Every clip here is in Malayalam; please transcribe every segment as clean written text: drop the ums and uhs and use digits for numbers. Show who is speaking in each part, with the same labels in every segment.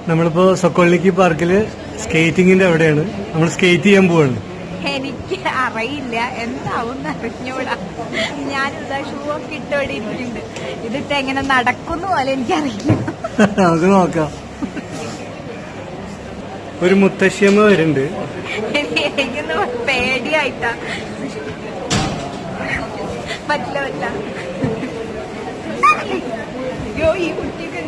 Speaker 1: നമ്മളിപ്പോ സൊക്കോളിനിക്കി പാർക്കില് സ്കേറ്റിങ്ങിന്റെ അവിടെയാണ്. നമ്മൾ സ്കേറ്റ് ചെയ്യാൻ പോവാണ്.
Speaker 2: എനിക്ക് അറിയില്ല എന്താവും അറിഞ്ഞൂടാ. ഞാനിതാ ഷൂ ഒക്കെ ഇട്ടോടെ ഇരിക്കുന്നുണ്ട്. ഇതിട്ട് എങ്ങനെ നടക്കുന്നു പോലെ എനിക്കറിയില്ല.
Speaker 1: നമുക്ക് നോക്കാം. ഒരു മുത്തശ്ശിയമ്മ വരുന്നുണ്ട്.
Speaker 2: എനിക്കൊന്ന് പേടിയായിട്ടാ. പറ്റില്ല പറ്റില്ല. അയ്യോ ഈ കുട്ടിയൊക്കെ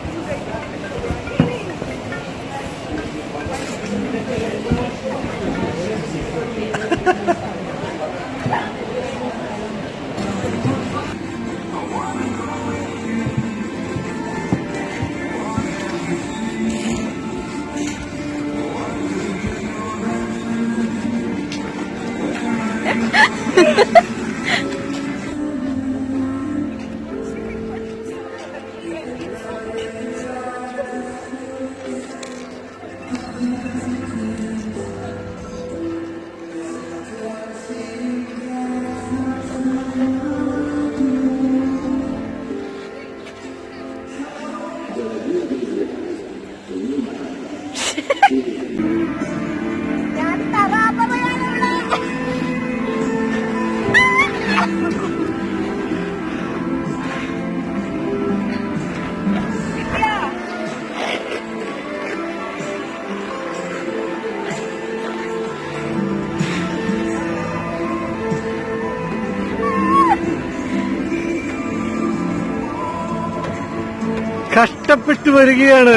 Speaker 1: കഷ്ടപ്പെട്ടു വരികയാണ്.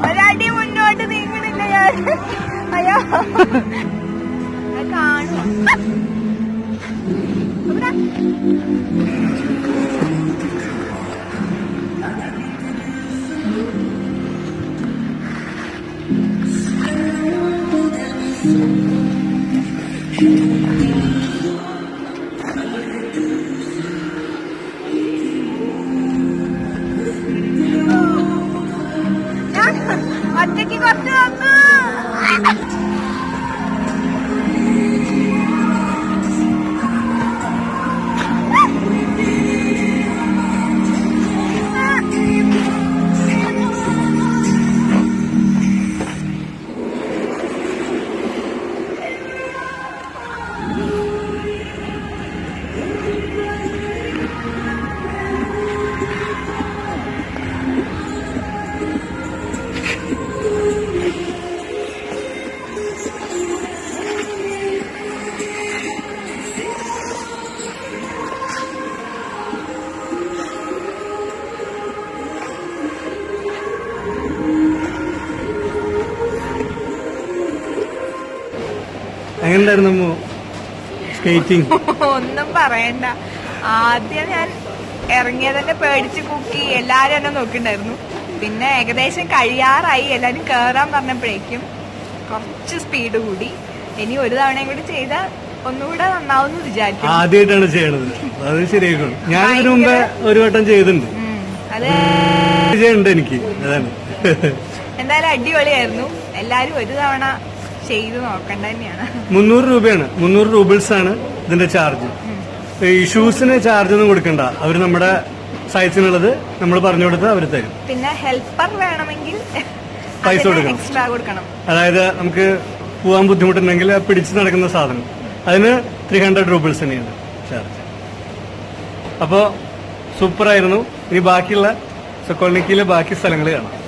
Speaker 2: ഒരടി മുന്നോട്ട് നീങ്ങണില്ല ഞാൻ. അയ്യോ കാണും. ഒറ്റയ്ക്ക് കുറച്ച് വന്നു.
Speaker 1: എങ്ങനെയുണ്ടായിരുന്നു സ്കേറ്റിംഗ്?
Speaker 2: ഒന്നും പറയണ്ട. ആദ്യം ഞാൻ ഇറങ്ങിയതന്നെ പേടിച്ച് കുക്കി എല്ലാരും എന്നെ നോക്കിണ്ടായിരുന്നു. പിന്നെ ഏകദേശം കഴിയാറായി. എല്ലാരും കേറാൻ പറഞ്ഞപ്പോഴേക്കും കുറച്ച് സ്പീഡ് കൂടി. ഇനി ഒരു തവണയും കൂടി ചെയ്താൽ ഒന്നുകൂടെ നന്നാവും വിചാരിച്ചു.
Speaker 1: ആദ്യമായിട്ടാണ് ചെയ്യണത്. അത് ശരിയാക്കണം. ഞാൻ ഇതിനു മുമ്പ് ഒരു വട്ടം ചെയ്തിട്ടുണ്ട്. അത് എനിക്ക് അതാണ്.
Speaker 2: എന്തായാലും അടിപൊളിയായിരുന്നു. എല്ലാരും ഒരു തവണ ചെയ്ത് നോക്കണ്ട തന്നെയാണ്.
Speaker 1: 300 രൂപയാണ്. 300 റൂബിൾസ് ആണ് ഇതിന്റെ ചാർജ്. ഈ ഷൂസിന് ചാർജ് ഒന്നും കൊടുക്കണ്ട. അവർ നമ്മുടെ സൈസിനുള്ളത് നമ്മൾ പറഞ്ഞു കൊടുത്താൽ അവർ തരും.
Speaker 2: പിന്നെ ഹെൽപ്പർ വേണമെങ്കിൽ
Speaker 1: പൈസ കൊടുക്കണം,
Speaker 2: എക്സ്ട്രാ കൊടുക്കണം.
Speaker 1: അതായത് നമുക്ക് പോവാൻ ബുദ്ധിമുട്ടുണ്ടെങ്കിൽ പിടിച്ച് നടക്കുന്ന സാധനം അതിന് 300 റൂബിൾസ് തന്നെയാണ് ചാർജ്. അപ്പോ സൂപ്പറായിരുന്നു. ഇനി ബാക്കിയുള്ള സൊക്കോൾനിക്കിയിലെ ബാക്കി സ്ഥലങ്ങൾ കാണാം.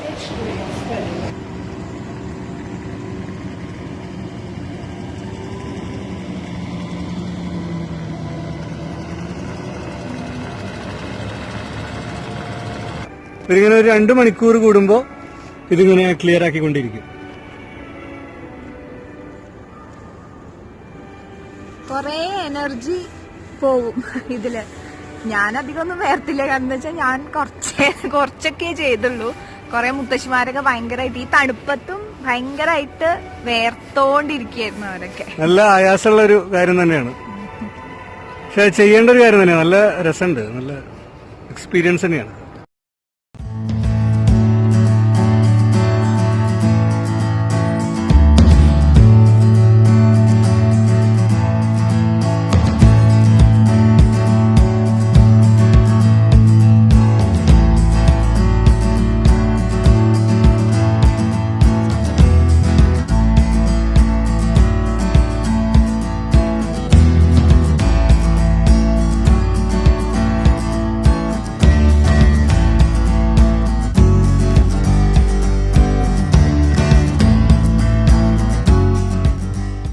Speaker 1: ഇതിങ്ങനെ ഒരു 2 മണിക്കൂർ കൂടുമ്പോ ഇതിങ്ങനെ ക്ലിയർ ആക്കിക്കൊണ്ടിരിക്കും.
Speaker 2: കൊറേ എനർജി പോവും ഇതില്. ഞാനധികം ഒന്നും വേർത്തില്ല. കാരണം എന്താ വെച്ചാൽ ഞാൻ കുറച്ചൊക്കെ ചെയ്തുള്ളൂ. കൊറേ മുത്തശ്ശിമാരൊക്കെ ഭയങ്കരമായിട്ട് ഈ തണുപ്പത്തും ഭയങ്കരമായിട്ട് വേർത്തോണ്ടിരിക്കുകയായിരുന്നു അവരൊക്കെ.
Speaker 1: നല്ല ആയാസമുള്ള ഒരു കാര്യം തന്നെയാണ്. പക്ഷെ ചെയ്യേണ്ട ഒരു കാര്യം തന്നെയാണ്. നല്ല രസമുണ്ട്. നല്ല എക്സ്പീരിയൻസ് തന്നെയാണ്.